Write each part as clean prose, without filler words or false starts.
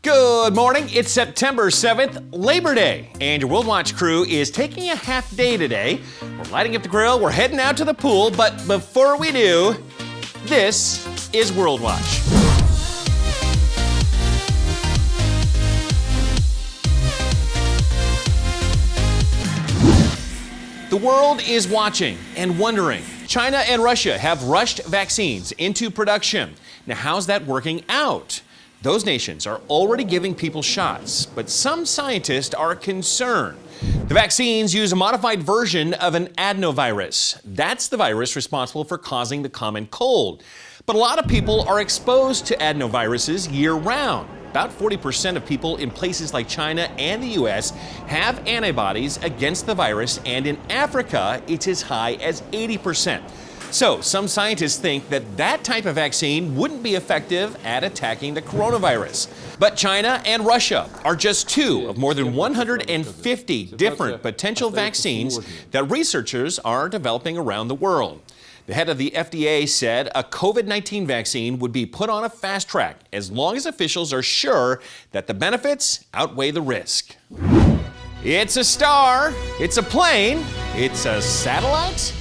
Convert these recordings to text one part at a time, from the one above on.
Good morning. It's September 7th, Labor Day, and your World Watch crew is taking a half day today. We're lighting up the grill, we're heading out to the pool, but before we do, this is World Watch. The world is watching and wondering. China and Russia have rushed vaccines into production. Now, how's that working out? Those nations are already giving people shots, but some scientists are concerned. The vaccines use a modified version of an adenovirus. That's the virus responsible for causing the common cold. But a lot of people are exposed to adenoviruses year-round. About 40% of people in places like China and the U.S. have antibodies against the virus, and in Africa, it's as high as 80%. So, some scientists think that that type of vaccine wouldn't be effective at attacking the coronavirus. But China and Russia are just two of more than 150 different potential vaccines that researchers are developing around the world. The head of the FDA said a COVID-19 vaccine would be put on a fast track as long as officials are sure that the benefits outweigh the risk. It's a star, it's a plane, it's a satellite.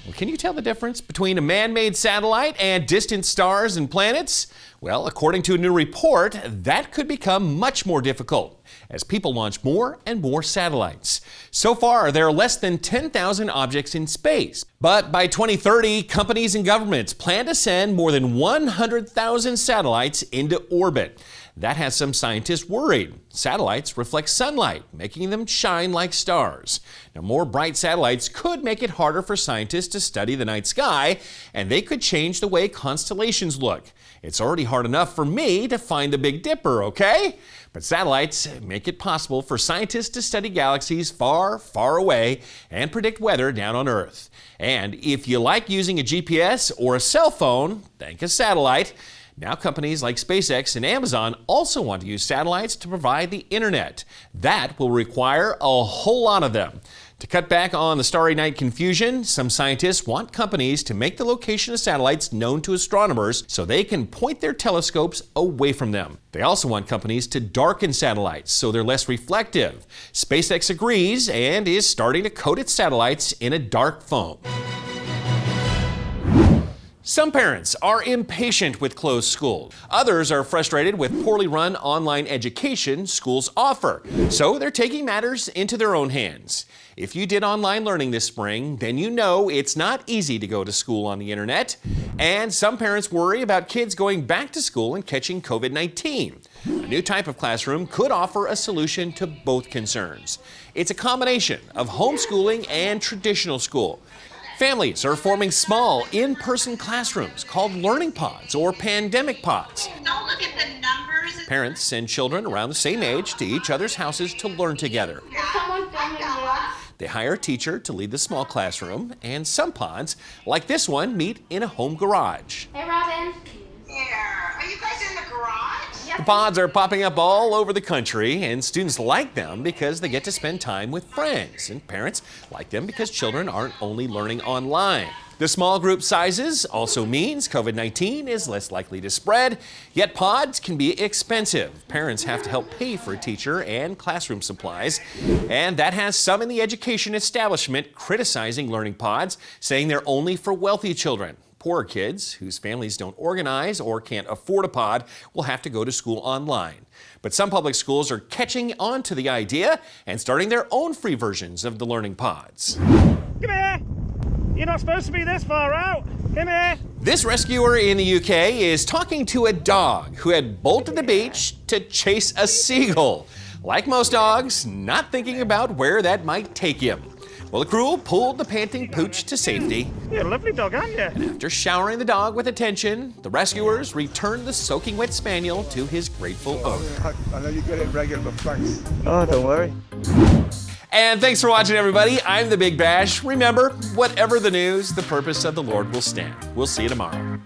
Well, can you tell the difference between a man-made satellite and distant stars and planets? Well, according to a new report, that could become much more difficult as people launch more and more satellites. So far, there are less than 10,000 objects in space. But by 2030, companies and governments plan to send more than 100,000 satellites into orbit. That has some scientists worried. Satellites reflect sunlight, making them shine like stars. Now, more bright satellites could make it harder for scientists to study the night sky, and they could change the way constellations look. It's already hard enough for me to find the Big Dipper, okay? But satellites make it possible for scientists to study galaxies far, far away and predict weather down on Earth. And if you like using a GPS or a cell phone, thank a satellite. Now companies like SpaceX and Amazon also want to use satellites to provide the internet. That will require a whole lot of them. To cut back on the starry night confusion, some scientists want companies to make the location of satellites known to astronomers so they can point their telescopes away from them. They also want companies to darken satellites so they're less reflective. SpaceX agrees and is starting to coat its satellites in a dark foam. Some parents are impatient with closed schools. Others are frustrated with poorly run online education schools offer. So they're taking matters into their own hands. If you did online learning this spring, then you know it's not easy to go to school on the internet. And some parents worry about kids going back to school and catching COVID-19. A new type of classroom could offer a solution to both concerns. It's a combination of homeschooling and traditional school. Families are forming small, in-person classrooms called learning pods or pandemic pods. Don't look at the numbers. Parents send children around the same age to each other's houses to learn together. They hire a teacher to lead the small classroom, and some pods, like this one, meet in a home garage. Hey, Robin. Are you guys in the garage? The pods are popping up all over the country, and students like them because they get to spend time with friends, and parents like them because children aren't only learning online. The small group sizes also means COVID-19 is less likely to spread, yet pods can be expensive. Parents have to help pay for a teacher and classroom supplies, and that has some in the education establishment criticizing learning pods, saying they're only for wealthy children. Poorer kids whose families don't organize or can't afford a pod will have to go to school online. But some public schools are catching on to the idea and starting their own free versions of the learning pods. Come here! You're not supposed to be this far out! Come here! This rescuer in the UK is talking to a dog who had bolted the beach to chase a seagull. Like most dogs, not thinking about where that might take him. Well, the crew pulled the panting pooch to safety. You're a lovely dog, aren't you? And after showering the dog with attention, the rescuers returned the soaking wet spaniel to his grateful owner. I know you get it regular, but thanks. Oh, don't worry. And thanks for watching, everybody. I'm the Big Bash. Remember, whatever the news, the purpose of the Lord will stand. We'll see you tomorrow.